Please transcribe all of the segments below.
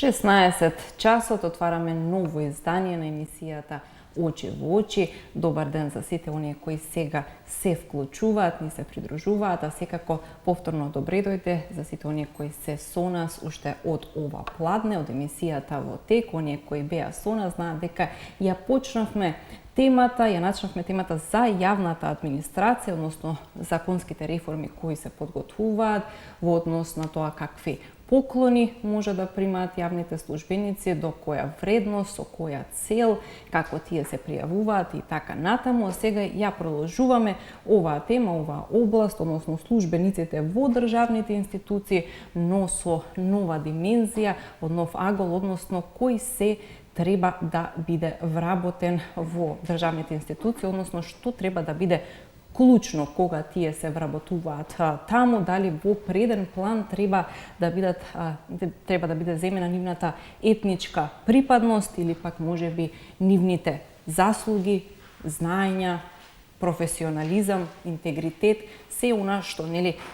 16 часот отвараме ново издание на емисијата Очи во очи. Добар ден за сите оние кои сега се вклучуваат, ни се придружуваат, а секако повторно добре дојде за сите оние кои се со нас уште од ова пладне, од емисијата Во тек. Оние кои беа со нас знаат дека ја начнавме темата за јавната администрација, односно законските реформи кои се подготвуваат во однос на тоа какви поклони може да примаат јавните службеници, до која вредност, со која цел, како тие се пријавуваат и така натаму. Сега ја продолжуваме оваа тема, оваа област, односно службениците во државните институции, но со нова димензија, од нов агол, односно кој се треба да биде вработен во државните институции, односно што треба да биде клучно кога тие се вработуваат таму, дали во преден план треба да биде земена нивната етничка припадност или пак можеби нивните заслуги, знаења, професионализам, интегритет, се она што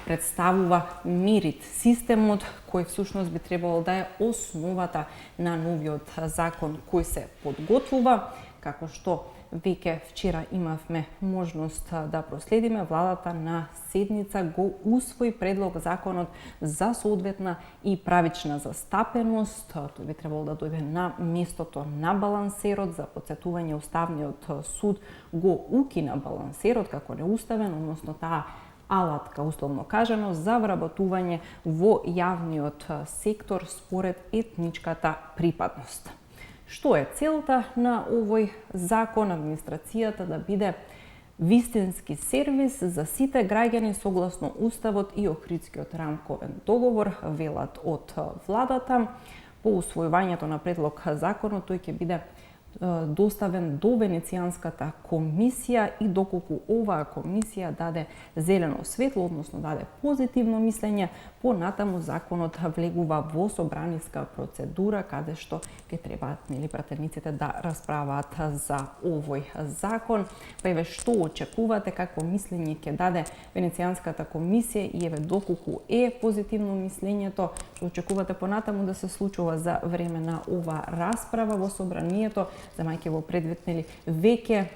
представува мерит системот кој всушност би требало да е основата на новиот закон кој се подготвува. Како што веќе вчера имавме можност да проследиме, владата на седница го усвои предлог законот за соодветна и правична застапеност. Тој би требало да дојде на местото на балансерот. За потсетување, Уставниот суд го укина балансерот како неуставен, односно таа алатка, условно кажано, за вработување во јавниот сектор според етничката припадност. Што е целта на овој закон? Администрацијата да биде вистински сервис за сите граѓани согласно Уставот и Охридскиот рамковен договор, велат од владата. По усвојувањето на предлог законот, тој ќе биде доставен до Венецијанската комисија и доколку оваа комисија даде зелено светло, односно даде позитивно мислење, понатаму законот влегува во собраниска процедура, каде што ќе требаат пратениците да расправаат за овој закон. Па еве што очекувате, какво мислење ќе даде Венецијанската комисија и еве доколку е позитивно мислењето, што очекувате понатаму да се случува за време на ова расправа во собранието, земајќи во предвид веќе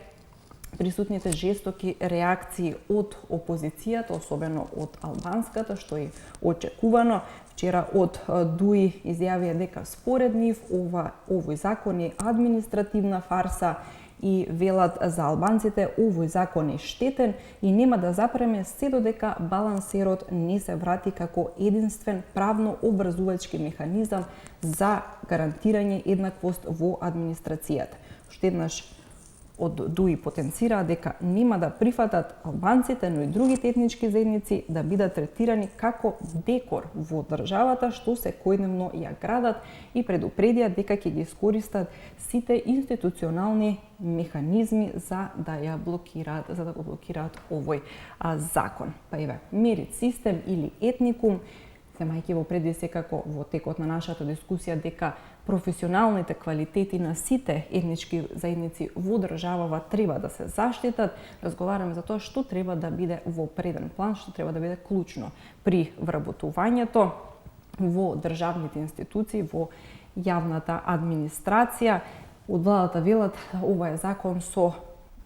присутните жестоки реакции од опозицијата, особено од албанската, што е очекувано. Вчера од ДУИ изјавија дека според нив овој закон е административна фарса и велат за албанците овој закон е штетен и нема да запреме се додека балансерот не се врати како единствен правно обврзувачки механизам за гарантирање еднаквост во администрацијата. Уште еднаш од ДУИ потенцира дека нема да прифатат албанците, но и другите етнички заедници да бидат третирани како декор во државата, што секојдневно ја градат, и предупредија дека ќе ги искористат сите институционални механизми за да го блокираат овој закон. Па еве, мерит систем или етникум, земајќи во предвид секако во текот на нашата дискусија дека професионалните квалитети на сите етнички заедници во државава треба да се заштитат, разговараме за тоа што треба да биде во преден план, што треба да биде клучно при вработувањето во државните институции, во јавната администрација. Од владата велат ова е закон со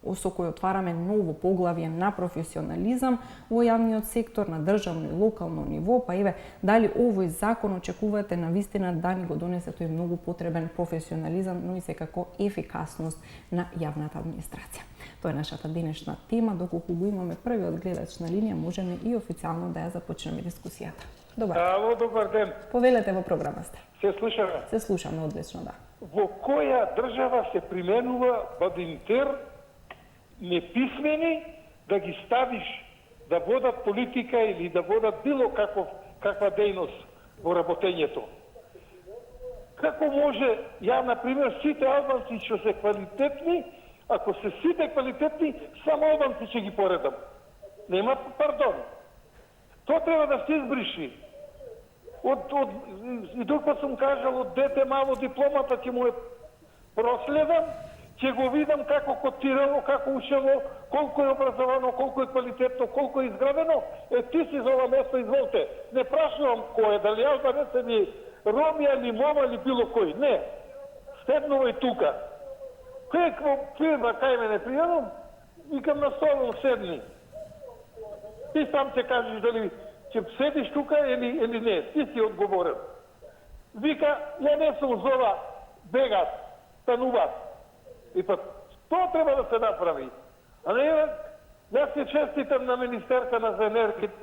кој отвараме ново поглавје на професионализам во јавниот сектор на државно и локално ниво. Па еве, дали овој закон очекувате на вистина да ни го донесе тој многу потребен професионализам, но и секако ефикасност на јавната администрација. Тоа е нашата денешна тема. Доколку го имаме првиот гледач на линија, можеме и официјално да ја започнеме дискусијата. Добар ден. Повелете, во програма сте. Се слушаме? Се слушаме, одлично, да. Во која држава се применува бадинтер неписмени да ги ставиш да водат политика или да водат било каква дејност во работењето? Како може, ја, например, сите албанци што се квалитетни, ако се сите квалитетни, само албанци ќе ги поредам. Нема пардон. Тоа треба да се избриши. И друг пат сум кажал, од дете мало дипломата ќе му е проследам, ќе го видам како котирало, како учело, колку е образовано, колку е квалитетно, колку е изградено. Ти си за ова место, изволте. Не прашувам кој е, дали албанец или Ромија или мома или било кој. Не. Седнувај тука. Каква фирма кај мене пријавам, викам на столом седни. Ти сам се кажеш дали ќе седиш тука или не. Ти си одговорен. Вика, ја не сум зова, бегат, стануват. И па, тоа треба да се направи. А не, јас се честитам на министерка за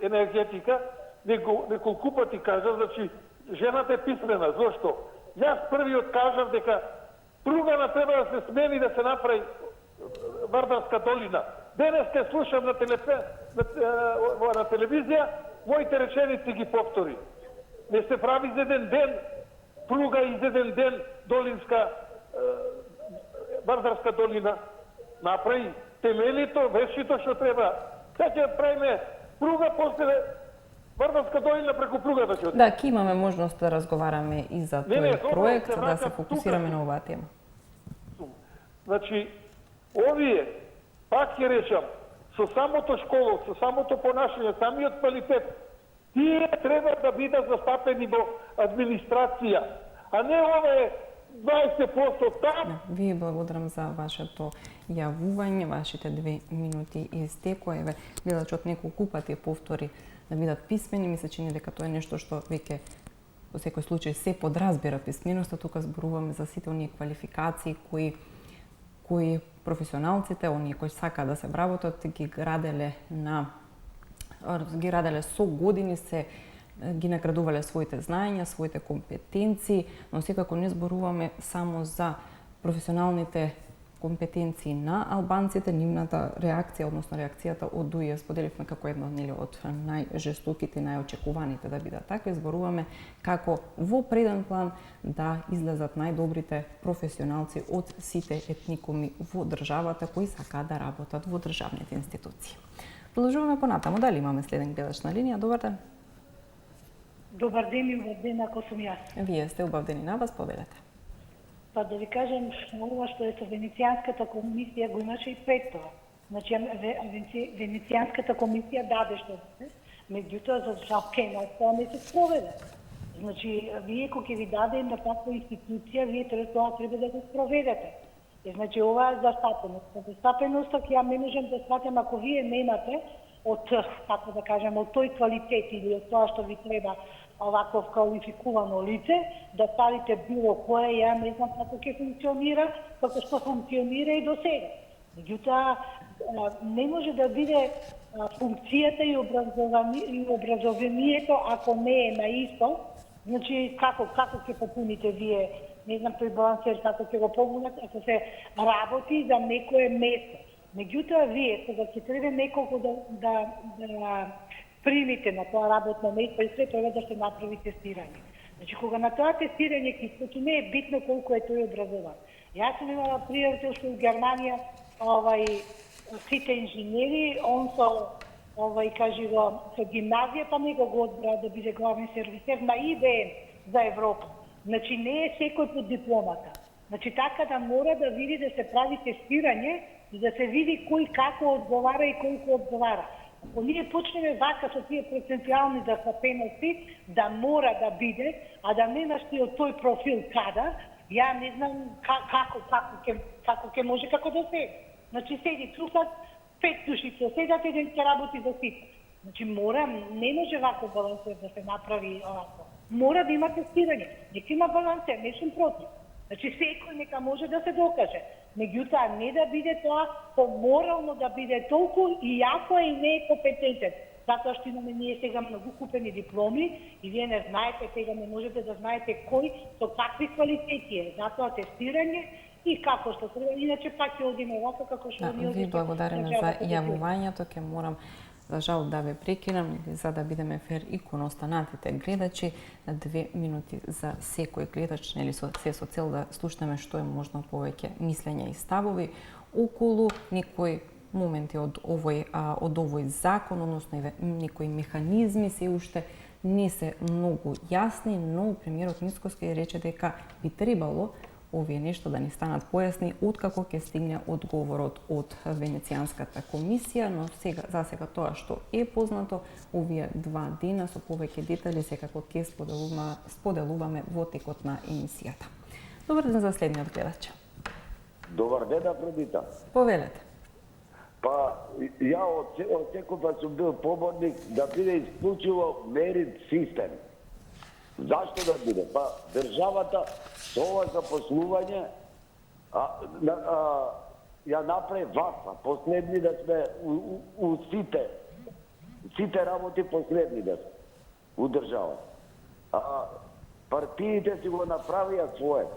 енергетика, неколку пати кажа, значи, жената е писмена. Зошто? Јас првиот кажав дека пругана треба да се смени да се направи Вардарска долина. Денес ке слушам на телевизија, моите реченици ги повтори. Не се прави за еден ден пруга и за еден ден долинска Вардарска долина. Направи темелито, вешито што треба. Сега ќе правиме пруга, после Вардарска долина преку пругата ќе оди. Да, ќе имаме можност да разговараме и за тој проект, да се фокусираме на оваа тема. Значи, овие, пак ќе речам, со самото школо, со самото понашање, самиот квалитет, тие треба да бидат застапени во администрација, а не ова е 20% там. Ви благодарам за вашето јавување, вашите 2 минути истекоа. Еве, гледачот неколку пати повтори да бидат писмени. Ми се чини дека тоа е нешто што веќе во секој случај се подразбира писменоста. Тука зборуваме за сите оние квалификации кои професионалците, оние кои сакаат да се вработат, ги граделе со години, ги наградувале своите знаења, своите компетенции, но секако не зборуваме само за професионалните компетенции на албанците, нивната реакција, односно реакцијата од ДУИ ја споделивме како едно од најжестоките и најочекуваните да бидат такви. Зборуваме како во преден план да излезат најдобрите професионалци од сите етникуми во државата кои сакаат да работат во државните институции. Продолжуваме понатаму. Дали имаме следен гледач на линија? Добар ден. Добар ден и убав ден ако сум јас. Вие сте, убав ден и на вас, повелете. Па да ви кажем, ова што е со Венецијанската комисија го имаше и пред тоа. Значи, Венецијанската комисија даде што се, меѓутоа за жалкена тоа не се спроведе. Значи, вие кога ќе ви даде на таква институција, вие тоа треба да го спроведете. Значи, ова е застапеност. Застапеноста ја не можам да сватам ако вие немате од, како да кажем, од тој квалитет или од тоа што ви треба оваков квалификувано лице, да ставите било кое, ја не знам како ќе функционира, како што функционира и до сега. Меѓутоа, не може да биде функцијата и образованието ако не е на исто. Значи, како ќе попуните вие, не знам, тој балансер, како ќе го помогнат, ако се работи за некое место. Меѓутоа, вие, кога ќе треба неколку да примите на тоа работно место, и се треба да се направи тестирање. Значи, кога на тоа тестирање ќе не е битно колку е тој образован. Јас сум имала пријател што во Германија, сите инженери, он со гимназија, па него го одбра да биде главен сервисер на ИБМ за Европа. Значи, не е секој под дипломата. Значи, така да мора да види да се прави тестирање и да се види кој како одговара и колку одговара. Ако ние почнеме вака со тие процентуални застапености, да мора да биде, а да немаш ти од тој профил кадар, ја не знам како ќе може како да се. Значи, седи трупат, 5 души седат, еден ќе работи за сите. Значи, не може вако балансер да се направи овако. Мора да има тестирање. Нека има балансер, не сум против. Значи, секој нека може да се докаже. Меѓутоа, не да биде тоа, морално да биде толку и ако и не е компетентен. Затоа што имаме ние сега многу купени дипломи и вие не знаете, сега не можете да знаете кој со какви квалитети е. Затоа тестирање и како што треба. Иначе пак ќе одиме овако како што ние ви благодариме за јавувањето. Ќе морам за жал да ве прекинам, за да бидеме фер и кон останатите гледачи, на 2 минути за секој гледач, нели со цел да слушнеме што е можно повеќе мислења и ставови околу некои моменти од овој закон, односно некои механизми се уште не се многу јасни, но премиерот Мицкоски рече дека би требало овие нешто да ни станат појасни откако ќе стигне одговорот од Венецијанската комисија, но засега тоа што е познато, овие 2 дена со повеќе детали секако ќе споделуваме во текот на емисијата. Добар ден за следниот гледач. Добар ден, Афродита. Повелете. Па, ја од секој сум бил поборник да биде исклучиво мерит систем. Зашто да биде? Па, државата со ова запослување ја направи ваква, последни да сме у сите работи последни да сме у државата. Партиите си го направија своје.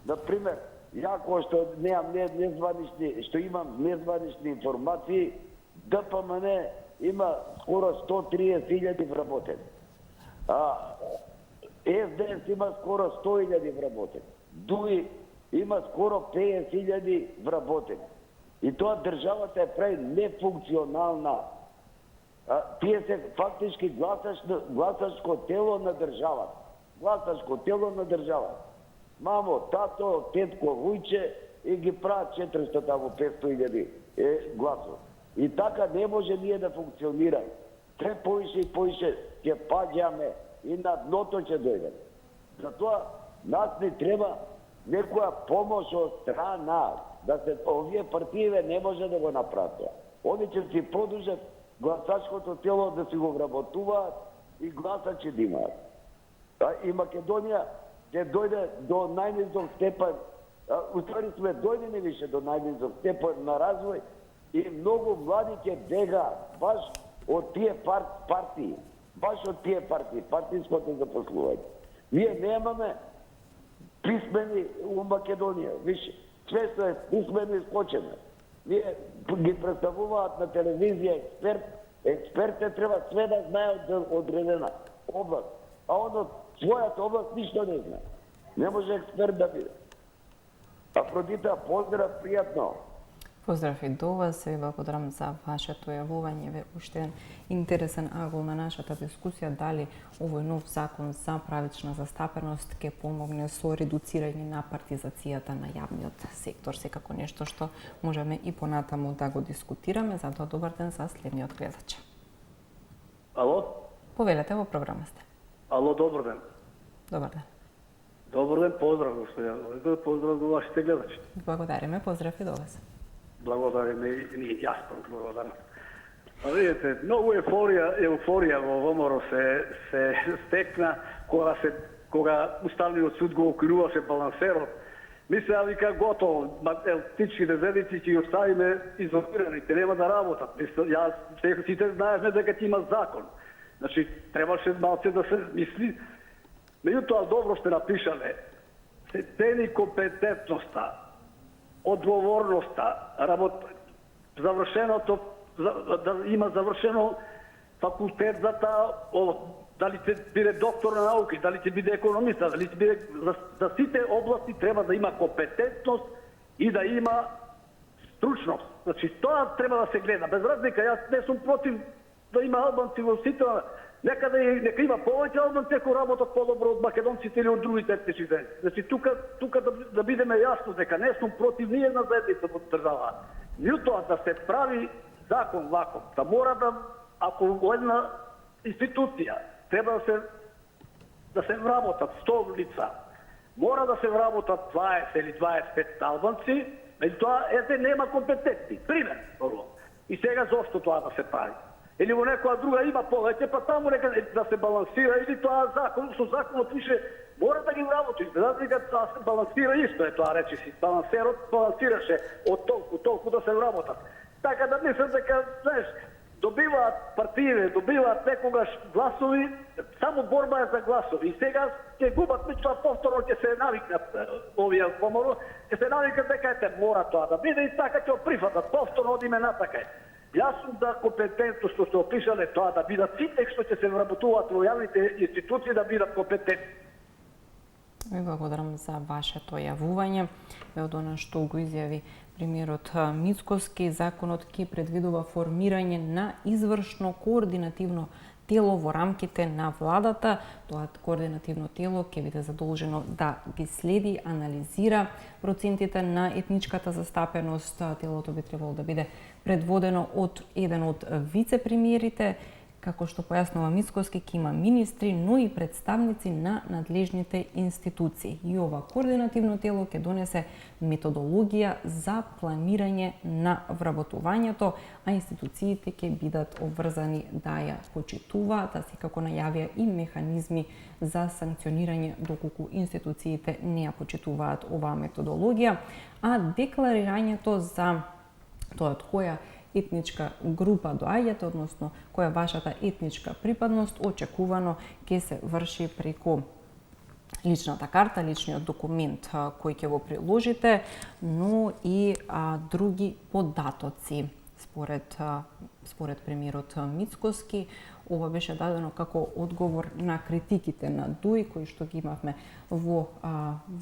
Например, ја кој што имам незванични информации, ДПМН има скоро 130.000 вработени. СДС има скоро 100.000 вработени. ДУИ има скоро 50.000 вработени. И тоа државата е прави нефункционална. Тие се фактички гласачко тело на државата. Гласачко тело на државата. Мамо, тато, тетко, вујче и ги прават 400 таму 500.000 гласови. И така не може ние да функционираме. Тре поише и поише ќе паѓаме и на дното ќе дојдеме. Затоа нас не треба некоја помош од страна, да се овие партиеве не може да го направат тоа. Они ќе си продолжат гласачкото тело да си го вработуваат и гласачи да имаат. И Македонија ќе дојде до најнизок степен, уствари сме дојдени више до најнизок степен на развој и многу млади ќе бегаат баш од тие партии, партиското запослување. Ние немаме писмени у Македонија, више, све што е писмено искочено. Ние ги представуваат на телевизија експерте треба све да знае од одредена област, а он од својата област ништо не знае. Не може експерт да биде. Афродита, поздрав, пријатно. Поздрав и до вас, се благодарам за вашето јавување. Ве уште еден интересен агол на нашата дискусија, дали овој нов закон за правична застапеност ќе помогне со редуцирање на партизацијата на јавниот сектор. Секако нешто што можеме и понатаму да го дискутираме, затоа добар ден за следниот гледач. Ало? Повелете, во програма сте. Ало, добар ден. Добар ден. Добар ден, поздрав, господин. Поздрав до вашите гледачи. Благодариме, поздрав и до вас. Благодариме и јас благодарам. Видите, многу еуфорија во ВМРО се стекна кога Уставниот суд го укинуваше балансерот. Мислеа вика готово, елтичките ведици ќе ги оставиме изолираните, нема да работат. Јас сите знаевме дека ќе има закон. Значи, требаше малце да се мисли. Меѓутоа, добро сте напишале. Се цени компетентноста, одговорноста, завршеното, да има завршено факултет за таа, дали ќе биде доктор на науки, дали ќе биде економиста, дали ќе биде... За сите области треба да има компетентност и да има стручност. Значи, тоа треба да се гледа. Без разлика, јас не сум против да има албанци во сите, нека има повеќе албанци кои работат подобро од македонците или од другите етнички заедници. Значи тука да бидеме јасно дека не сум против ни една заедница во држава. Меѓутоа да се прави закон ваков, да мора да, ако во една институција треба да се вработат 100 лица, мора да се вработат 20 или 25 албанци, меѓутоа нема компетентни. Пример, и сега зошто тоа да се прави? Или во некоја друга има повеќе, па таму нека да се балансира, или тоа закон, со законот пише, мора да ги вработи, дека тоа се балансира исто е тоа, речи си, балансерот балансираше од толку да се вработат. Така да мислам дека, знаеш, добиваат партиите, добиваат некогаш гласови, само борба е за гласови. И сега ќе губат, меѓутоа повторно ќе се навикнат овие ВМРО, ќе се навикнат дека мора тоа да биде и така ќе прифатат, повторно одиме натака. Јас сум за компетентност што се опишале тоа да бидат сите што ќе се вработуваат во јавните институции да бидат компетентни. Ви благодарам за вашето јавување. Од она што го изјави премиерот Мицкоски, законот ќе предвидува формирање на извршно координативно тело во рамките на владата. Тоа координативно тело ќе биде задолжено да ги следи, анализира процентите на етничката застапеност. Телото би требало да биде предводено од еден од вице-премиерите. Како што појаснува Мицкоски, ќе има министри, но и представници на надлежните институции. И ова координативно тело ќе донесе методологија за планирање на вработувањето, а институциите ќе бидат обврзани да ја почитуваат, а секако најавија и механизми за санкционирање доколку институциите не ја почитуваат оваа методологија, а декларирањето за тоа од која етничка група доаѓате, односно која е вашата етничка припадност, очекувано ќе се врши преку личната карта, личниот документ кој ќе го приложите, но и други податоци. Според премиерот Мицкоски, ова беше дадено како одговор на критиките на ДУИ, кои што ги имавме во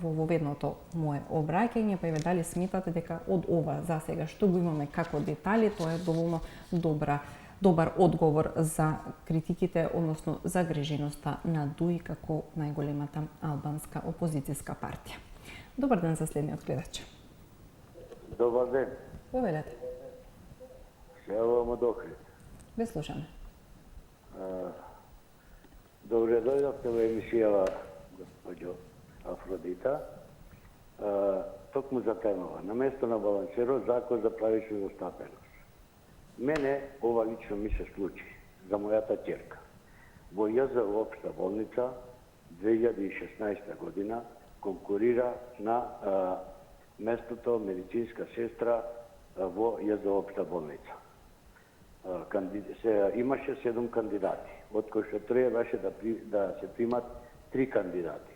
воведното мое обраќање, па и дали сметате дека од ова за сега што го имаме како детали, тоа е доволно добар одговор за критиките, односно загриженоста на ДУИ како најголемата албанска опозицијска партија. Добар ден за следниот гледач. Добар ден. Повелете. Се јавувам од Охрид. Ве слушаме. Добре дојдовте во емисијава, госпоѓо Афродита. Токму за темава. На место на балансерот, закон за правична застапеност. Мене ова лично ми се случи за мојата ќерка. Во ЈЗО Општа болница 2016 година конкурира на местото медицинска сестра во ЈЗО Општа болница. Имаше 7 кандидати, од кои што требаше да се примат 3 кандидати.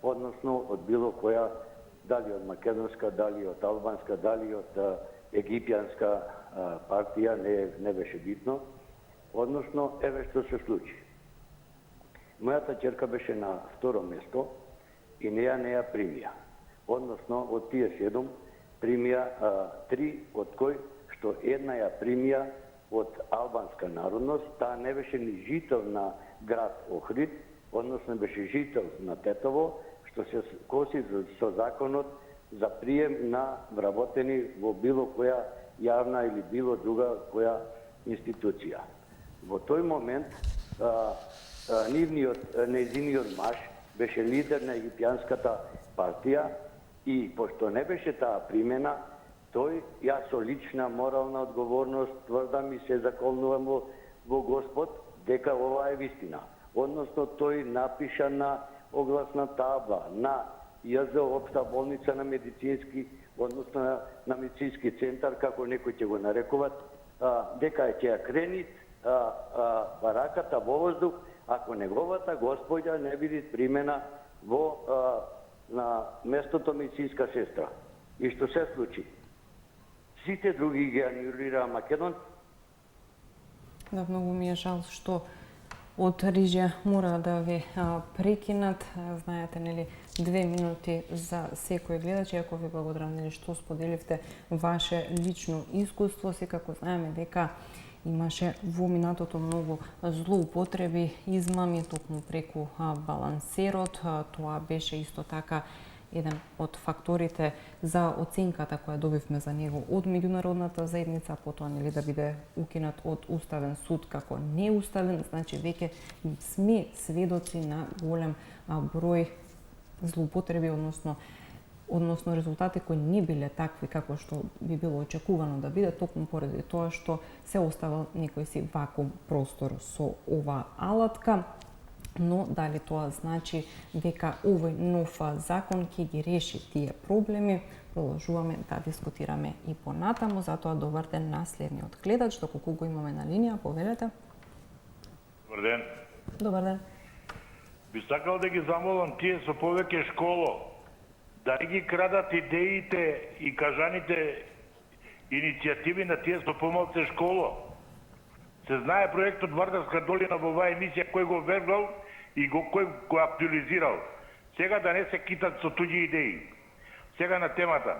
Односно од било која, дали од македонска, дали од албанска, дали од египјанска партија, не беше битно. Односно, еве што се случи. Мојата ќерка беше на второ место и неја не ја примија. Односно, од тие 7 примија 3, од кои што една ја примија од албанска народност, таа не беше ни жител на град Охрид, односно беше жител на Тетово, што се коси со законот за прием на вработени во било која јавна или било друга која институција. Во тој момент нејзиниот маж беше лидер на египјанската партија и пошто не беше таа примена, тој, јас со лична морална одговорност тврдам и се заколнувам во Господ дека ова е вистина. Односно, тој напиша на огласна табла на ЈЗО Општа болница на медицински, односно на медицински центар, како некој ќе го нарекуваат, дека ќе ја крени раката во воздух ако неговата господја не биде примена на местото медицинска сестра. И што се случи? Сите други ги анулира Македон. Да, многу ми е жал што од режија мора да ви прекинат. Знаете, нели, 2 минути за секој гледач. Јако ви благодарам, нели, што споделивте ваше лично искуство. Секако знаеме дека имаше во минатото многу злоупотреби, измами токму преку балансерот. Тоа беше исто така еден од факторите за оценката која добивме за него од меѓународната заедница, потоа нели да биде укинат од Уставен суд како неуставен. Значи веќе сме сведоци на голем број злоупотреби, односно резултати кои не биле такви како што би било очекувано да биде, токму поради тоа што се оставил некој си вакуум простор со оваа алатка. Но дали тоа значи дека овој нов закон ќе ги реши тие проблеми, продолжуваме да дискутираме и понатаму. Затоа добар ден на следниот гледач, доколку го имаме на линија, повелете. Добар ден. Добар ден. Би сакал да ги замолам тие со повеќе школо, да не ги крадат идеите и кажаните иницијативи на тие со помалце школо. Се знае проектот Вардарска долина во оваа емисија кој го вербал и кој го актуализирал. Сега да не се китат со туѓи идеи. Сега на темата.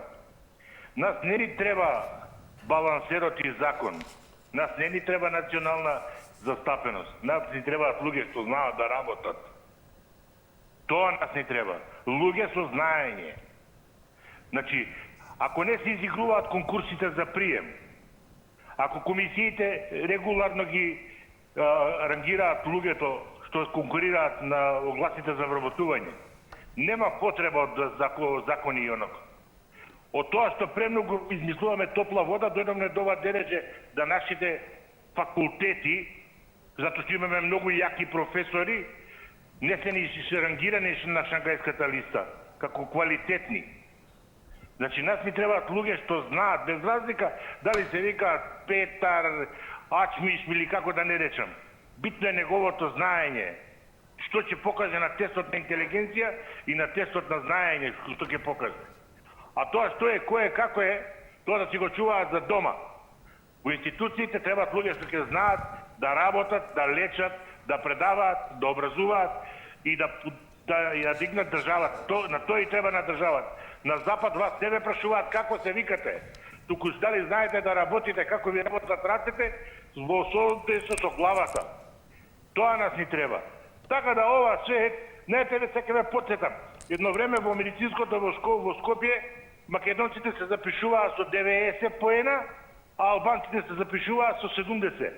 Нас не ни треба балансерот и закон. Нас не ни треба национална застапеност. Нас ни требаат луѓе што знаат да работат. Тоа нас не треба. Луѓе со знаење. Значи, ако не се изигруваат конкурсите за прием, ако комисиите регуларно ги рангираат луѓето што конкурираат на огласите за вработување, нема потреба од закони и оноко. Од тоа што премногу измислуваме топла вода, дојдовме до ова дереже да нашите факултети, затоа што имаме многу јаки професори, не се ни се рангирани на Шангајската листа, како квалитетни. Значи, нас ни требаат луѓе што знаат, без разлика дали се викаат Петар, Ачмиш или како да не речам. Битно е неговото знаење, што ќе покаже на тестот на интелигенција и на тестот на знаење, што ќе покаже. А тоа што е, кој е, како е, тоа да си го чуваат за дома. Во институциите требаат луѓе што ќе знаат да работат, да лечат, да предаваат, да образуваат и да дигнат државата. На тоа и треба на државата. На Запад вас не ве прашуваат како се викате, туку дали знаете да работите, како ви работат рацете, во солите со главата. Тоа нас ни треба. Така да ова се, не тебе се ке ве потсетам. Едно време во медицинското во Скопје, македонците се запишуваа со 90 поена, а албанците се запишуваа со 70.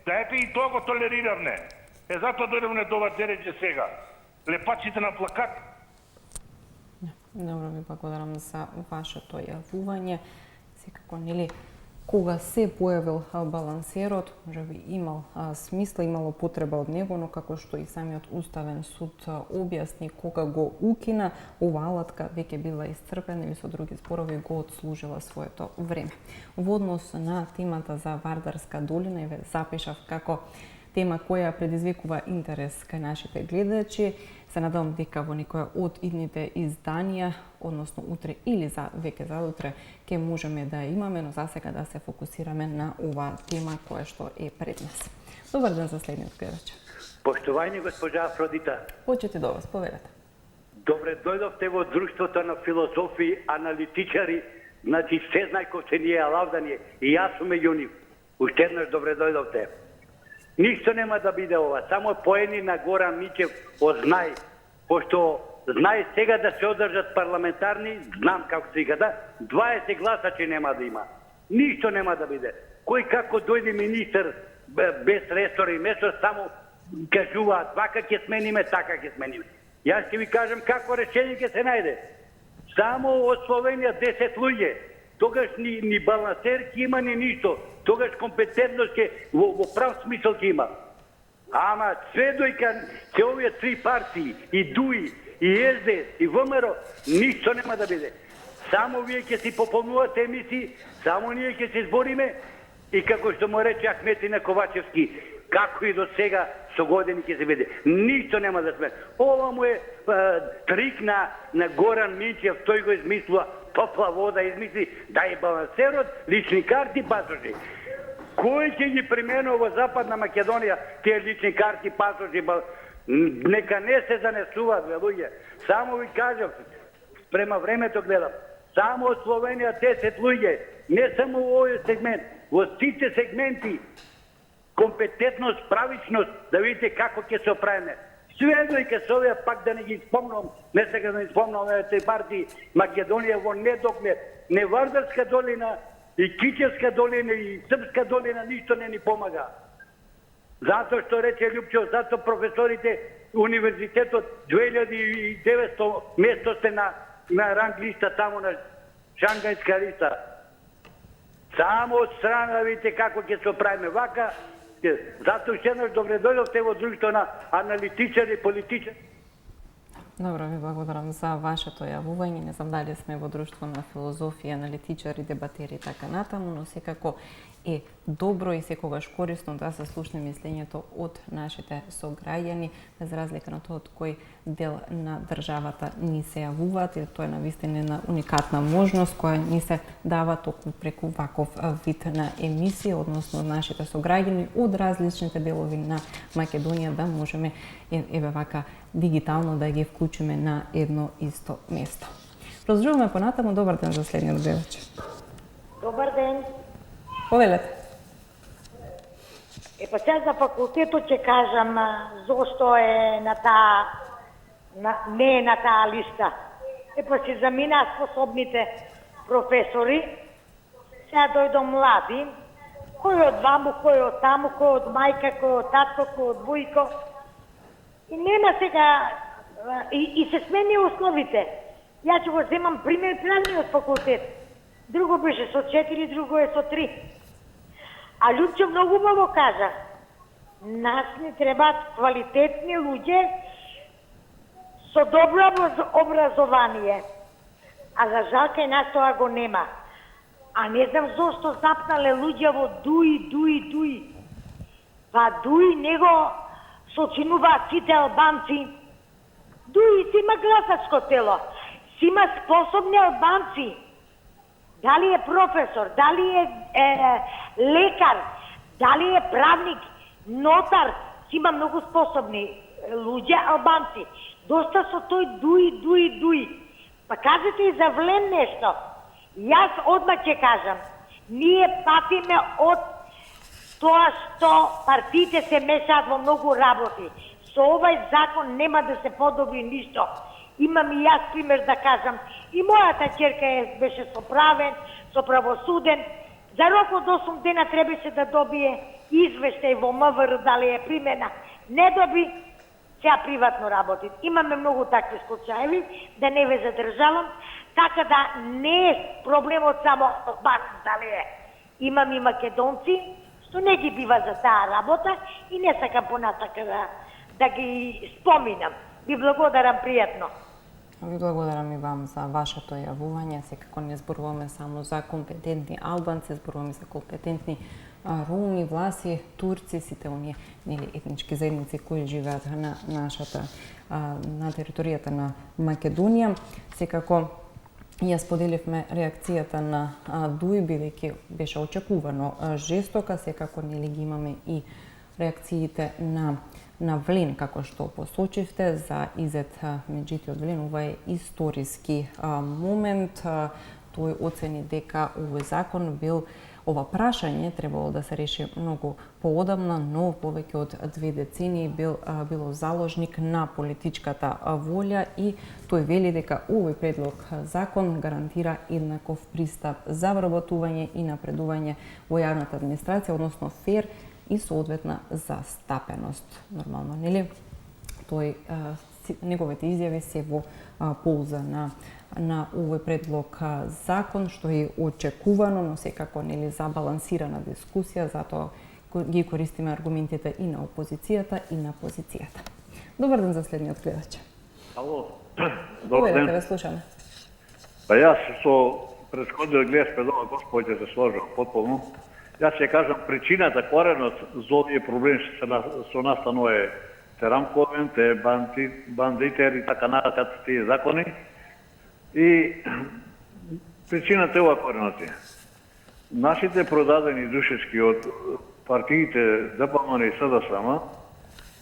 Даете и тоа го толериравне. Затоа дојдовме до ова дереđe сега. Лепачите на плакат. Добро, ви благодарам за вашето јавување. Секако, нели, кога се појавил балансерот, може би имал смисла, имало потреба од него, но како што и самиот Уставен суд објасни, кога го укина, ова алатка веќе била исцрпена или со други зборови го отслужила своето време. Во однос на темата за Вардарска долина, и ве запишав како тема која предизвикува интерес кај нашите гледачи. Се надам дека во некоја од идните изданија, односно утре или веќе за утре, ќе можеме да имаме, но за сега да се фокусираме на оваа тема која што е пред нас. Добар ден за следниот гледач. Поштовање госпожа Афродита. Почети до вас, повелете. Добре дојдовте во друштвото на филозофи, аналитичари, значи се знај кој се ние лавдани и јас сум меѓу нив. Уште еднаш добре дојдовте. Ништо нема да биде ова, само поени на Горан Мичев од знај, пошто знај сега да се одржат парламентарни, знам како се вика, 20 гласа че нема да има. Ништо нема да биде. Кој како дојде министер без ресор и место, само кажуваат, вака ќе смениме, така ќе смениме. Јас ќе ви кажам како решение ќе се најде. Само од Словенија 10 луѓе. Тогаш ни балансер ќе има, ни ништо. Тогаш компетентност ќе во прав смисол ќе има. Ама све дојка се овие три партии, и ДУИ, и СДС, и ВМРО, ништо нема да биде. Само вие ќе си пополнувате емисии, само ние ќе се избориме и како што му рече Ахметина Ковачевски, како и до сега со години ќе се биде. Ништо нема да сме. Ова му е трик на Горан Минчев, тој го измислува, топла вода измисли, дај балансерот, лични карти, пасоши. Кој ќе ги применува во Западна Македонија тие лични карти, пасоши? Нека не се занесуваат, бе, луѓе. Само ви кажав, према времето гледам, само од Словенија 10 луѓе, не само во овој сегмент, во сите сегменти, компетентност, правичност, да видите како ќе се оправиме. Све дојка се овие, пак да не ги спомнам, не сега да не спомнам овие партии, Македонија во недоглед, не Вардарска долина, и Кичевска долина, и Српска долина, ништо не ни помага. Затоа што рече Лјупчев, затоа професорите, универзитетот, 2900 место сте на ранг листа, тамо на Шангајска листа. Само од страна, видите како ќе се оправиме. Вака, затоа уште еднаш добре дојдовте во друштво на аналитичари, политичари. Добро, ви благодарам за вашето јавување. Не знам дали сме во друштво на филозофи, аналитичари, дебатери и така натаму, но секако е добро и секогаш корисно да се слушне мислењето од нашите сограѓани, без разлика на тоа од кој дел на државата ни се јавуваат, и тоа е навистина една уникатна можност која ни се дава токму преку ваков вид на емисија, односно нашите сограѓани од различните делови на Македонија да можеме еве вака дигитално да ги вклучиме на едно исто место. Продолжуваме понатаму. Добар ден за следниот гледач. Добар ден. Повелете. Па сега за факултетот ќе кажам зошто е на таа не е на таа листа. Па си замина способните професори, сега дојдо млади, кој од ваму, кој од таму, кој од мајка, кој од татко, кој од бујко. И нема сега, и се смени основите. Ја ќе го земам пример правниот факултет. Друго беше со 4, друго е со 3. А Лјупчо многу убаво кажа, нас ни требаат квалитетни луѓе со добро образование. А за жал кај нас тоа го нема. А не знам зошто запнале луѓе во Дуи. Па Дуи него сочинуваат сите албанци. Дуи си има гласачко тело, си има способни албанци. Дали е професор, дали е лекар, дали е правник, нотар, си има многу способни луѓе албанци. Доста со тој Дуи. Па кажете и за Влем нешто. Јас одма ќе кажам, ние патиме од тоа што партиите се мешаат во многу работи. Со овај закон нема да се подобри ништо. Имам и јас пример да кажам. И мојата ќерка беше соправен, соправосуден. За рок од 8 дена требаше да добие извештај во МВР дали е примена. Не доби, сега приватно работи. Имаме многу такви случаеви, да не ве задржавам. Така да не е проблемот само Албанци дали е. Имам и македонци, што не ги бива за таа работа и не сакам понатака да ги споминам. Ви благодарам пријатно. Ви благодарам и вам за вашето јавување. Секако не зборуваме само за компетентни албанци, зборуваме за компетентни роми, власи, турци, сите оние етнички заедници кои живеат на на територијата на Македонија. Секако ја споделивме реакцијата на Дуи, бидејќи беше очекувано жестока, секако нели ги имаме и реакциите на Влен, како што посочивте, за Изет Меджити од Влен. Ова е историски момент. Тој оцени дека овој закон бил, ова прашање требало да се реши многу поодамна, но повеќе од 2 децении било заложник на политичката волја и тој вели дека овој предлог закон гарантира еднаков пристап за вработување и напредување во јавната администрација, односно фер и соодветна застапеност. Нормално, нели? Тој неговите изјави се во полза на овој предлог закон, што е очекувано, но секако нели забалансирана дискусија, затоа ги користиме аргументите и на опозицијата и на позицијата. Добар ден за следниот гледач. Ало, добар ден. Ве слушаме. Па јас со претходниот гледач пред ова господи се сложам потполно. Јас ќе кажам причината, коренот за овие проблеми што со настанува е те рамковен, те бандитери и така нататък тие закони. И причината е ова коренот е. Нашите продадени душечки од партиите ДПМН и СДСМ,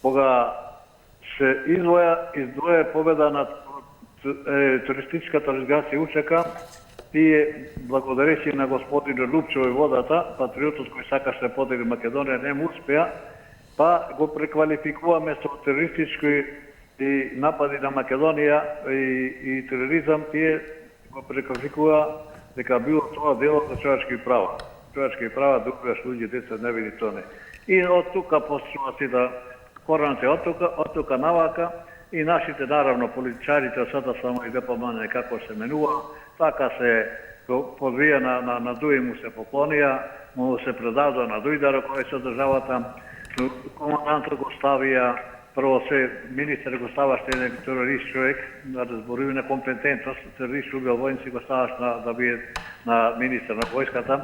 кога се издвоја победа над туристичката организација УЧК, тие благодарејќи на господин Лјупчо и водата, патриотот кој сакаше да подели Македонија, не му успеа, па го преквалификуваме со терористички и напади на Македонија и тероризам, тие го преквалификува дека било тоа дело за човечки права. Човечки права да убиваш луѓе, деца, невини, тоа не. И од тука почнува си да коренот е од тука навака и нашите, наравно, политичарите од СДСМ и ДПМН како се менува, така се подвија на Дуи, му се поклонија, му се предадоа на Дуи да ръководи со државата, командантот го ставија, прво се министер го ставаш еден терорист човек, да разборува на компетентност, терорист убил војници го ставаш да биде на министер на војската.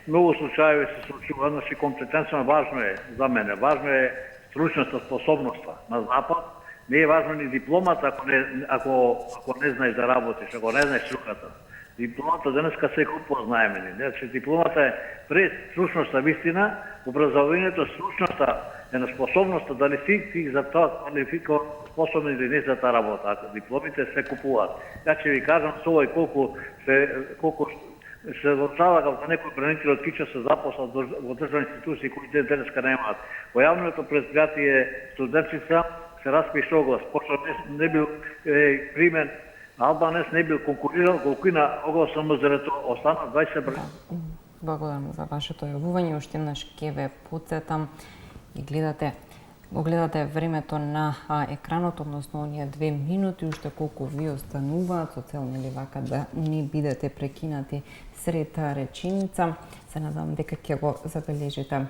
Многу случаи се случува, значи компетентност важно е за мене, важно е стручноста, способноста на Запад. Не е важно ни дипломата ако не знаеш да работиш, ако не знаеш струката. Дипломата денеска се познаеме. Значи дипломата е пред стручноста вистина, образованието, стручноста е на способноста дали си за тоа способен или не за таа работа. Ако дипломите се купуваат. Ја ќе ви кажам со овој колку се влошава како некои бранители од Кича се запослат во државни институции кои денеска немаат. Во јавното предпријатие Студентчица се распиша оглас, пошто не бил примен Албанец, не бил конкурирал, колку и на оглас на МЗР-то остана 20 брани. Благодарам за вашето јавување. Уште еднаш ќе ве потсетам и го гледате времето на екранот, односно оние 2 минути, уште колку ви остануваат, со цел нели вака да не бидете прекинати сред реченица. Се надам дека ќе го забележите.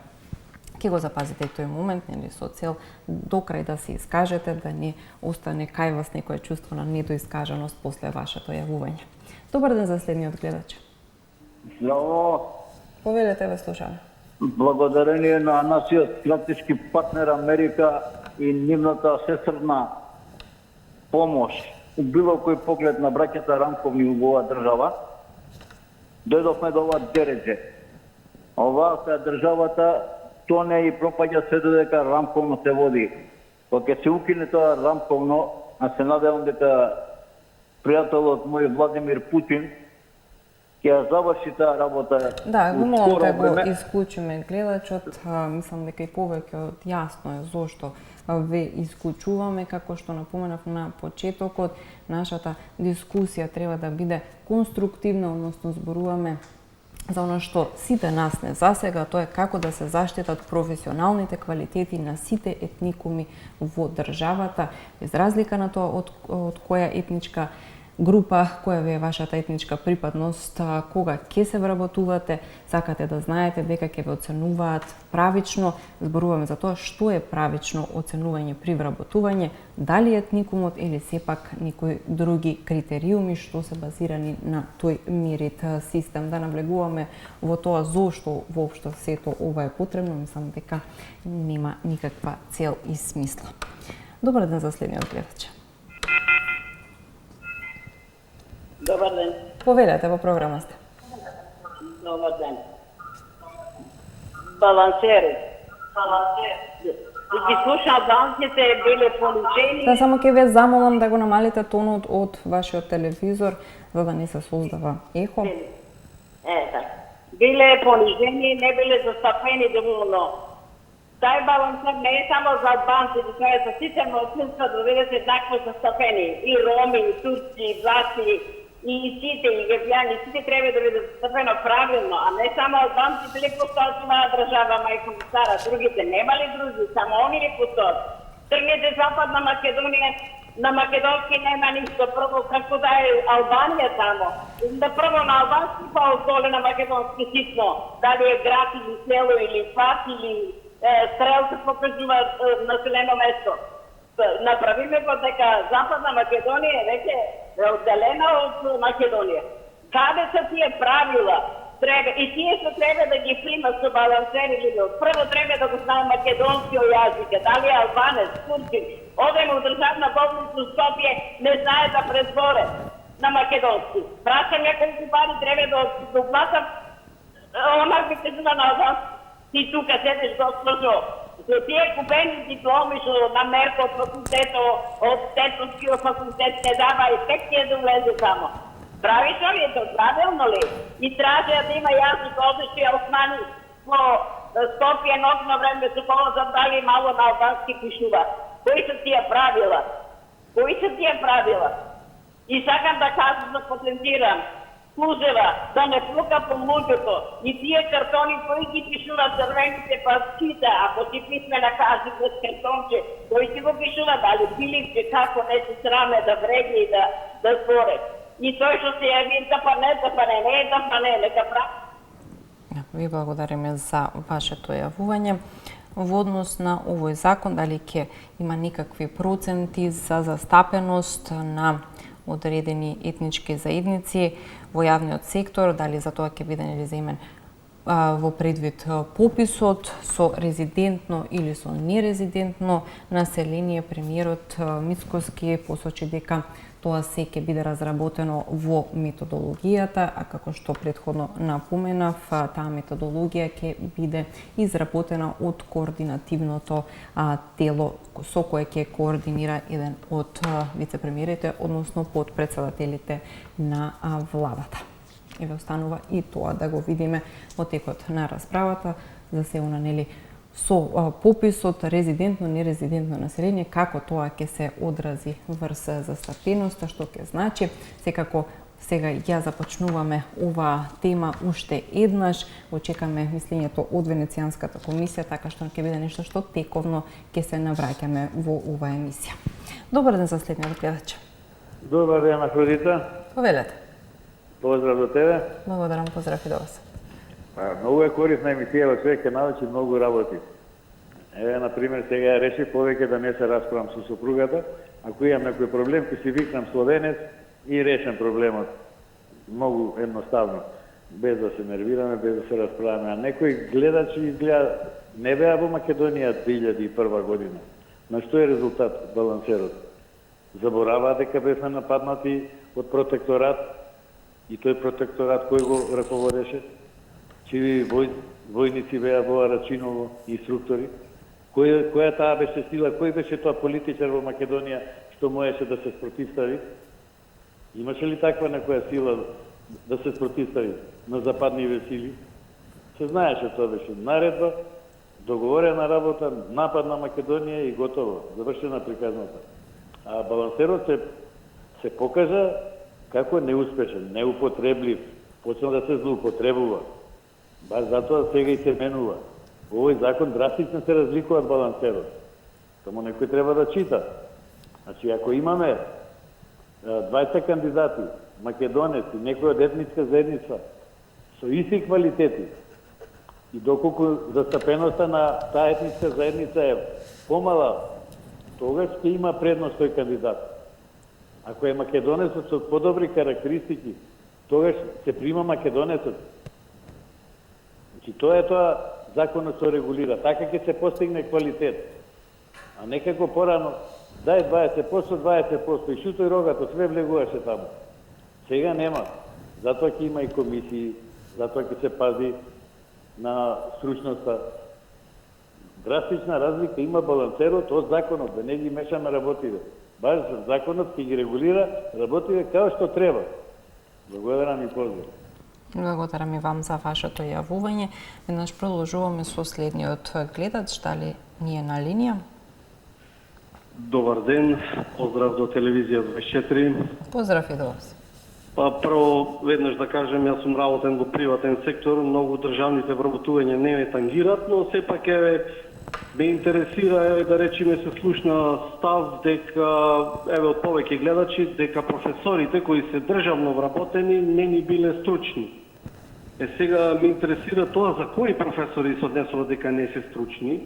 Ќе го запазите тој момент, нели, со цел до крај да се искажете, да не остане кај вас некое чувство на недоискажаност после вашето јавување. Добар ден за следниот гледач. Здраво. Повелете, ве слушаме. Благодарение на нашиот стратешки партнер Америка и нивната сестрна помош у било кој поглед на браќата Рамковни у оваа држава, дојдовме до ова дередже. Оваа е државата тоне и пропаѓа се додека Рамковно се води. Кога ќе се укине тоа Рамковно, а се надевам дека пријателот мој Владимир Путин ќе заврши таа работа. Да, го молам да го исклучиме гледачот. Мислам дека и повеќе од јасно е зошто ве исклучуваме. Како што напоменав на почетокот, нашата дискусија треба да биде конструктивна, односно зборуваме за оно што сите нас не засега, тоа е како да се заштитат професионалните квалитети на сите етникуми во државата, без разлика на тоа од која етничка група, која ви е вашата етничка припадност, кога ќе се вработувате, сакате да знаете дека ќе ве оценуваат правично. Зборуваме за тоа што е правично оценување при вработување, дали етникумот или сепак некои други критериуми што се базирани на тој мерит систем. Да наблегуваме во тоа зошто воопшто сето ова е потребно, мислам дека нема никаква цел и смисла. Добар ден за следниот гледач. Добар ден. Повелете, во програма сте. Добар ден. Балансери. Ги слушам, банките биле понижени. Да, само ќе ве замолам да го намалите тонот од вашиот телевизор, за да не се создава ехо. Така. Биле понижени, не биле застапени доволно. Тај балансер не е само за албанците, тоа е за сите малцинства да бидат еднакво застапени. И роми, и турци, и власти, и сите, и гербјани, сите треба да бидат застапено правилно, а не само албанци биле постојат оваа држава, мајко стара, другите нема ли други, само они ли постојат. Тргнете Западна Македонија, на македонски нема ништо, прво како да е Албанија тамо. Да прво на албански, па одоле на македонски ситно, дали е град или село или пат или стрелка покажува населено место. Направиме го дека Западна Македонија е веќе одделена од Македонија. Каде се тие правила? Треба и тие што треба да ги прима со балансери луѓе. Прво треба да го знае македонски јазик, дали е албанец, турчин. Одеме у државна болница у Скопје, не знае да презборе на македонски. Прашаме колку пари треба да доплатам, она би кажува на албански. Ти тука седеш госпожо, за тие купени дипломи што на Мерко од факултето, од Тетовскиот факултет не дава и тек ќе да влезе само. Правично ли е тоа? Правилно ли? И тражеа да има јазик, одеше Османи по Скопје нокно време се полазат дали мало на албански пишува. Кои се тие правила? Кои се тие правила? И сакам да кажам, да потенцирам. Служева да не плука по луѓето и тие картони кои ги пишуваат црвените паските, ако си писмена кажи без картонче, кои си го пишува, дали пиливче, како не се сраме да вреди и да зборе. И тој што се јави да па не, нека прави. Ви благодариме за вашето јавување. Во однос на овој закон, дали ќе има никакви проценти за застапеност на одредени етнички заедници во јавниот сектор, дали за тоа ќе биде неземен во предвид пописот со резидентно или со нерезидентно население. Премиерот Мицкоски посочи дека тоа се ќе биде разработено во методологијата, а како што претходно напоменав, таа методологија ќе биде изработена од координативното тело со кое ќе координира еден од вице-премиерите, односно подпредседателите на владата. еве останува и тоа да го видиме во текот на расправата за се нели со пописот резидентно нерезидентно население, како тоа ќе се одрази врз застапеноста, што ќе значи. Секако сега ја започнуваме оваа тема уште еднаш, очекаме мислењето од Венецијанската комисија, така што ќе биде нешто што тековно ќе се навраќаме во оваа емисија. Добар ден за следниот гледач. Добар ден, Афродита. Повелете. Поздрав до тебе. Благодарам, поздрав и до вас. Многу е корисна емисија, во човек ќе научи многу работи. Еве, например, сега решив повеќе да не се расправам со сопругата. Ако имам некој проблем, ќе си викнам словенец и решам проблемот. Многу едноставно, без да се нервираме, без да се расправаме. А некои гледачи изгледа не беа во Македонија 2001 година. На што е резултат балансерот? Забораваа дека бевме нападнати од протекторат и тој протекторат кој го раководеше? Чиви војници беа во Арачиново, инструктори? Која таа беше сила? Кој беше тоа политичар во Македонија што можеше да се спротивстави? Имаше ли таква некоја сила да се спротивстави на западниве сили? Се знаеше, тоа беше наредба, договорена работа, напад на Македонија и готово, завршена приказната. А балансерот се покажа како неуспешен, неупотреблив, почна да се злоупотребува. Баш затоа сега и се менува. Овој закон драстично се разликува од балансерот. Само некој треба да чита. Значи, ако имаме 20 кандидати, македонец и некој од етничка заедница со исти квалитети и доколку застапеноста на таа етничка заедница е помала, тогаш ќе има предност тој кандидат. Ако е македонецот со подобри карактеристики, тогаш се прима македонецот. Значи, тоа е тоа законот се регулира. Така ќе се постигне квалитет. А некако порано, дај 20%, 20% и шутој рогато, све влегуваше таму. Сега нема. Затоа ќе има и комисии, затоа ќе се пази на стручноста. Драстична разлика има балансерот од законот, да не ги мешаме работите. Баш законот ќе ги регулира работите како што треба. Благодарам и поздрав. Благодарам и вам за вашето јавување. Веднаш продолжуваме со следниот гледач. Дали ни е на линија? Добар ден, поздрав до телевизија 24. Поздрав и до вас. Прво, веднаш да кажем, јас сум работен во приватен сектор, многу државните вработувања не ме тангират, но сепак ме интересира, да речеме, се слушна став дека, од повеќе гледачи, дека професорите кои се државно вработени не ни биле стручни. Сега ме интересира тоа за кои професори се однесува дека не се стручни.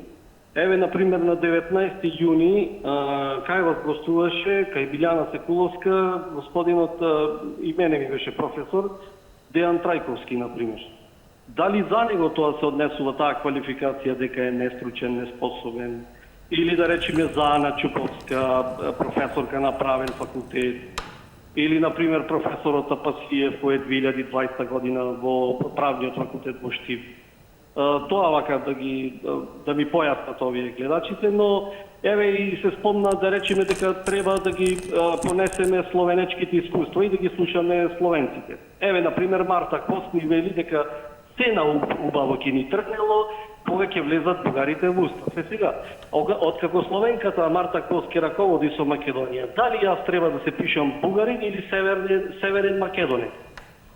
Например, на 19 јуни кај вас гостуваше, кај Билјана Секуловска, господинот, и мене ми беше професор, Дејан Трајковски, например. Дали за него тоа се однесува таа квалификација дека е нестручен, неспособен? Или да речеме за Ана Чуповска, професорка на правен факултет? Или, например, професорот Апасиев кој е 2020 година во правниот факултет во Штип? Тоа вака да ми појаснат овие гледачите, но и се спомна да речеме дека треба да ги понесеме словенечките искуства и да ги слушаме словенците. Например, Марта Кос ни вели дека се убаво ќе ни тргнело, кога ќе влезат бугарите во устав. Сега, откако словенката Марта Кос ќе раководи со Македонија, дали јас треба да се пишам бугарин или северен македонец?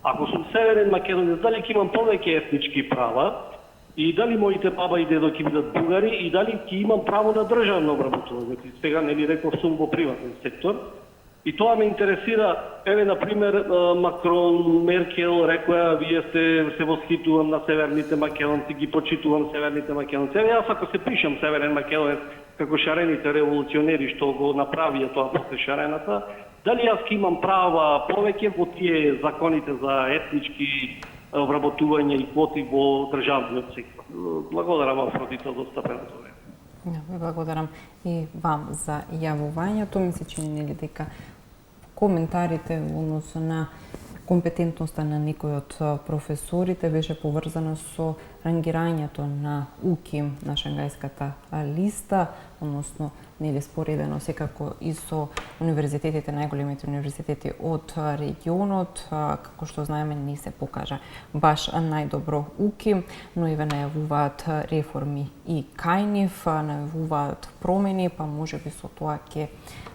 Ако сум северен македонец, дали ќе имам повеќе етнички права? И дали моите баба и дедо ќе бидат бугари и дали ќе имам право на државно обработување? Сега не ви реков сум во приватен сектор. И тоа ме интересира, например, Макрон, Меркел рекоа, вие се восхитувам на северните македонци, ги почитувам северните македонци. Јас ако се пишам северен македонец, како шарените револуционери што го направија тоа после шарената, дали јас ќе имам права повеќе во тие законите за етнички вработување и квоти во државниот сектор? Благодарам, Афродита, за стапеното време. Благодарам и вам за јавувањето. Ми се чини дека коментарите во однос на Компетентноста на некој од професорите беше поврзана со рангирањето на УКИМ на Шангајската листа, односно нели споредено секако и со универзитетите, најголемите универзитети од регионот, како што знаеме не се покажа баш најдобро УКИМ, но и најавуваат реформи и кај нив, најавуваат промени, па можеби со тоа ќе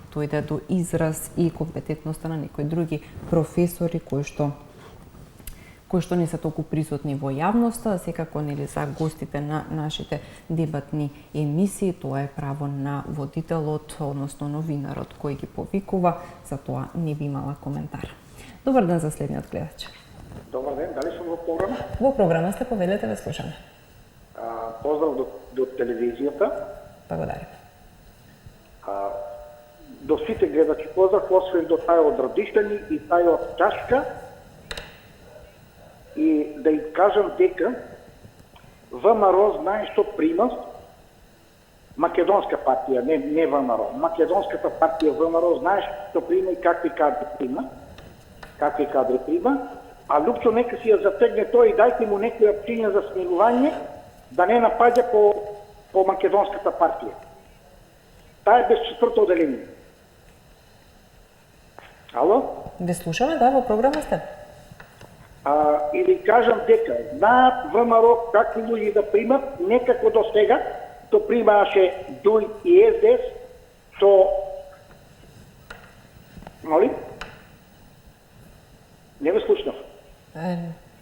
дојде до израз и компетентноста на некои други професори кои што не се толку присутни во јавноста, секако нели за гостите на нашите дебатни емисии, тоа е право на водителот, односно новинарот кој ги повикува, за тоа не би имала коментар. Добар ден за следниот гледач. Добар ден, дали сум во програма? Во програма сте, повелете, ве слушаме. Поздрав до телевизијата. Благодарам. До сите гледачи поздрав, освен до тај од Радиштани и тај од Чашка. И да им кажам дека ВМРО знае што прима Македонска партија, не ВМРО. Македонската партија ВМРО знае што прима и какви кадри прима, а Лупчо нека си ја затегне тоа и дајте му некоја причина за смирување да не напаѓа по Македонската партија. Таа е без четврто оделение. Ало? Ве слушаме, да, во програма сте. Или кажам дека на ВМРО какви луѓе да примат, некако до сега, то примааше ДУИ и СДС со... Моли? Не ве слушнав.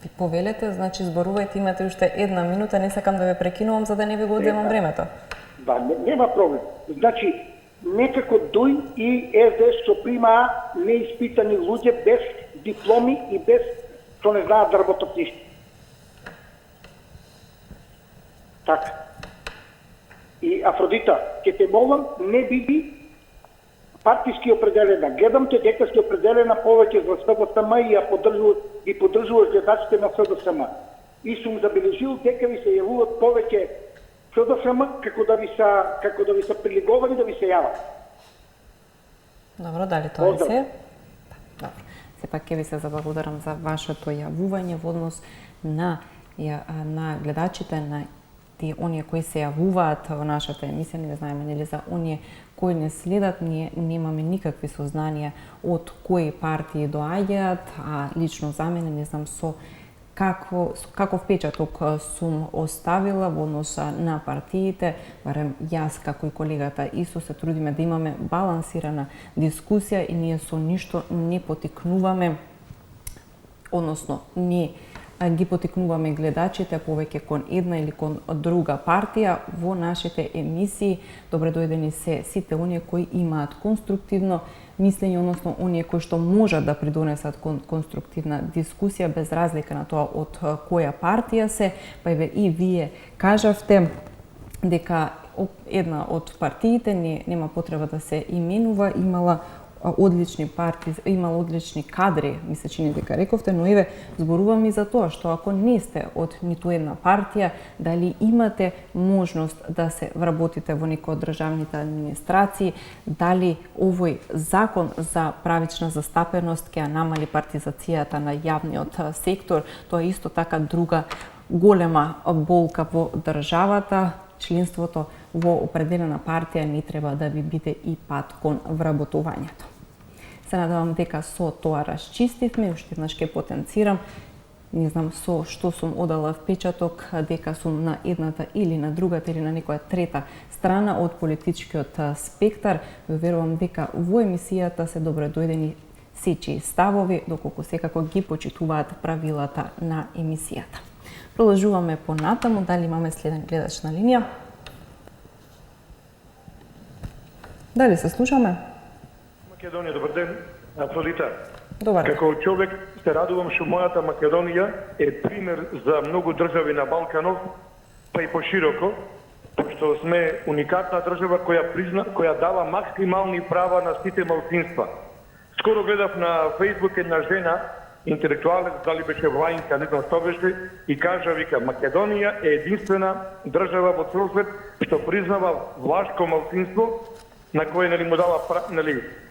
Ви повелете, значи зборувајте, имате уште една минута, не сакам да ве прекинувам за да не ви го одземам времето. Да, нема проблем. Значи, некако ДУИ и СДС со примаа неиспитани луѓе без дипломи и без што не знаат да работат ништо. Така. И Афродита, ќе те молам, не биди партиски определена. Гледам те дека си определена повеќе за СДСМ и ја поддржуваш гледачите на СДСМ. И сум забележил дека ви се јавуват повеќе СДСМ како да ви се прилиговани да ви се јават. Добро, дали тоа е се? Добро. Сепак ќе ви се заблагодарам за вашето јавување во однос на гледачите, на оние кои се јавуваат во нашата емисија. Не знаеме нели за оние кои не следат, ние немаме никакви сознанија од кои партии доаѓаат, а лично за мене не знам со каков печаток сум оставила во однос на партиите, барем јас како и колегата Исо се трудиме да имаме балансирана дискусија и ние со ништо не потикнуваме, односно не ги потикнуваме гледачите повеќе кон една или кон друга партија во нашите емисии. Добре дојдени се сите оние кои имаат конструктивно мислење, односно оние кои што можат да придонесат конструктивна дискусија без разлика на тоа од која партија се, па и вие кажавте дека една од партиите нема потреба да се именува, имала одлични партии, имала одлични кадри, ми се чини дека рековте, но еве зборувам и за тоа што ако не сте од ниту една партија, дали имате можност да се вработите во некој од државните администрации, дали овој закон за правична застапеност ќе намали партизацијата на јавниот сектор, тоа е исто така друга голема болка во државата. Членството во определена партија не треба да ви биде и пат кон вработувањето. Се надевам дека со тоа расчистивме, уште еднаш ќе потенцирам, не знам со што сум одала впечаток, дека сум на едната или на другата или на некоја трета страна од политичкиот спектар. Верувам дека во емисијата се добро дојдени сечи ставови, доколку секако ги почитуваат правилата на емисијата. Продолжуваме понатаму, дали имаме следен гледач на линија? Дали се слушаме? Македонија, добар ден, Афродита. Добар ден. Како човек се радувам што мојата Македонија е пример за многу држави на Балканов, па и пошироко, пошто сме уникатна држава која дава максимални права на сите малцинства. Скоро гледав на Фејсбук една жена, интелектуалец, дали беше Влаинка, не знам што беше, и кажа, вика, Македонија е единствена држава во цел свет што признава влашко малцинство, на кое му дава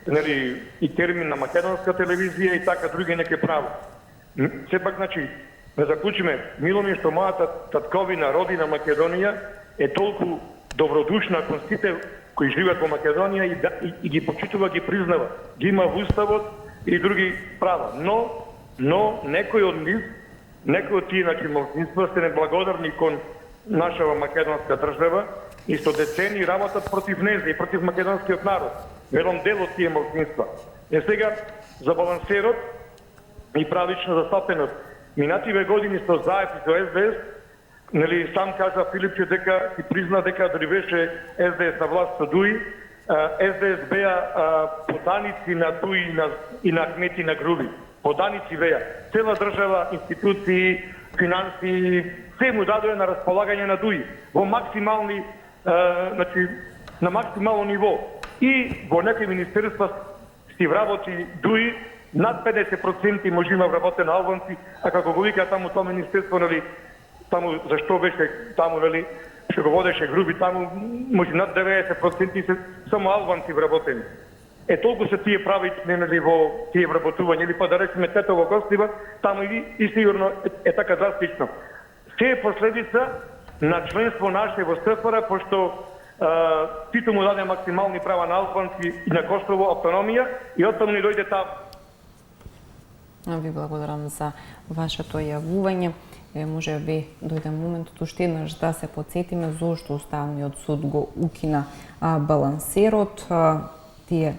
нели и термин на македонска телевизија и така други неке право. Сепак, значи, да заклучиме, мило ми што мојата татковина, родина Македонија е толку добродушна кон сите кои живеат во Македонија и ги почитува, ги признава. Ги има во уставот и други права. Но некои од нив, некои од тие, значи, малцинства се неблагодарни кон нашава македонска држава и што децени работат против неја и против македонскиот народ. Еден дел од тие малцинства. Сега, за балансерот и правична застапеност. Минативе години со ЗАЕП и со СДС, нели сам кажа Филипче дека си призна дека дори беше СДС на власт со ДУИ, СДС беа поданици на ДУИ и на Ахмети на Груби. Поданици беа. Цела држава, институции, финанси, се му дадоа на располагање на ДУИ во максимални, значи на максимално ниво. И во некои министерства си вработи ДУИ над 50% може има вработено албанци, а како го вика таму тоа министерство, нели, таму зашто беше таму, нели, што го водеше Груби, таму може над 90% се само албанци вработени. Толку се тие правични, нели, во тие вработувања, или па да речеме Тетово Гостива, таму и сигурно е така драстично. Се е последица на членство наше во СФР, пошто Тито му даде максимални права на албанци и на Косово автономија и оттаму ни дојде таа. Ви благодарам за вашето јавување. Може би дојде моментот уште еднаш да се потсетиме зошто Уставниот суд го укина балансерот. Тие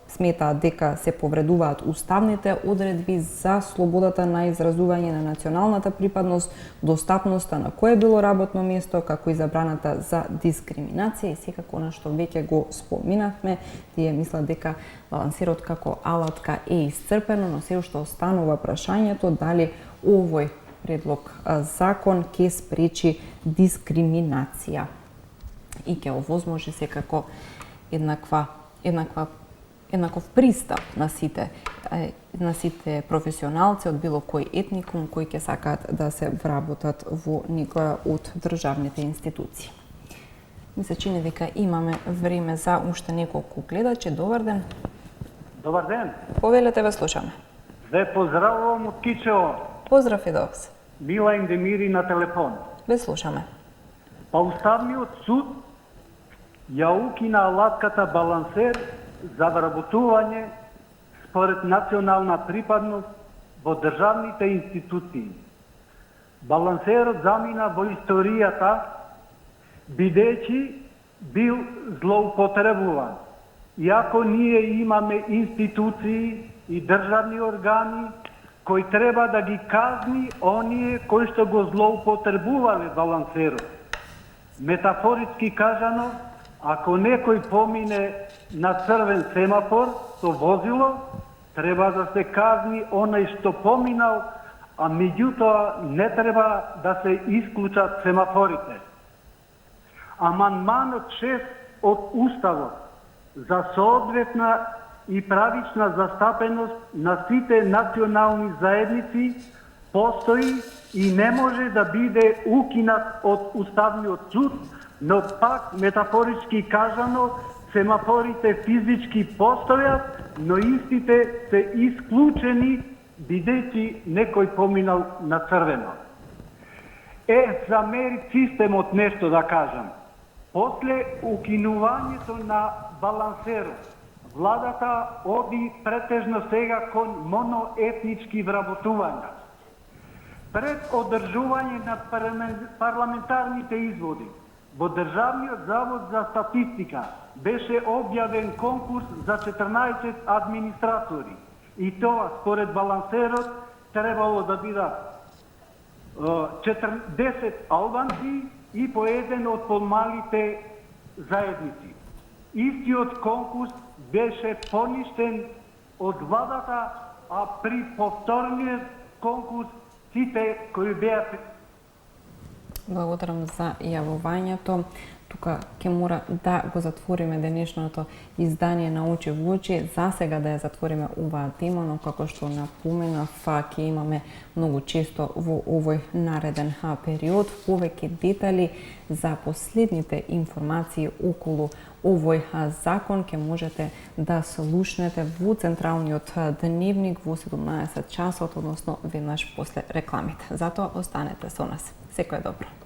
сметаат дека се повредуваат уставните одредби за слободата на изразување на националната припадност, достапноста на кое било работно место, како и забраната за дискриминација и секако на што веќе го споминавме. Тие мислат дека балансерот како алатка е исцрпено, но се уште останува прашањето дали овој предлог закон ќе спречи дискриминација и ќе овозможи секако еднаков пристап на сите професионалци од било кој етникум кои ќе сакаат да се вработат во некоја од државните институции. Ми се чини дека имаме време за уште неколку гледачи. Добар ден. Добар ден. Повелете, ве слушаме. Ве поздравувам од Кичево. Поздрав и до вас. Мила Индемири на телефон. Ве слушаме. Па Уставниот суд ја укина алатката балансер за вработување според национална припадност во државните институции. Балансерот замина во историјата бидејќи бил злоупотребуван. Иако ние имаме институции и државни органи кои треба да ги казни оние кои што го злоупотребувале балансерот. Метафорички кажано, ако некој помине на црвен семафор со возило, треба да се казни оној што поминал, а меѓутоа не треба да се исклучат семафорите. Амандманот 6 од Уставот за соодветна и правична застапеност на сите национални заедници постои и не може да биде укинат од Уставниот суд, но пак метафорички кажано семафорите физички постојат, но истите се исклучени бидејќи некој поминал на црвено. За мерит системот нешто да кажам. После укинувањето на балансерот, владата оди претежно сега кон моноетнички вработувања. Пред одржување на парламентарните изводи, во Државниот завод за статистика беше објавен конкурс за 14 администратори и тоа според балансерот требало да бидат 10 албанци и по еден од помалите заедници. Истиот конкурс беше поништен од владата, а при повторниот конкурс сите кои беа. Благодарам за јавувањето. Тука ќе мора да го затвориме денешното издание на Очи во очи. За сега да ја затвориме оваа тема, но како што напоменав, ќе имаме многу често во овој нареден период повеќе детали за последните информации околу овој закон ќе можете да слушнете во Централниот дневник во 17 часот, односно веднаш после рекламите. Затоа останете со нас. Секој добро.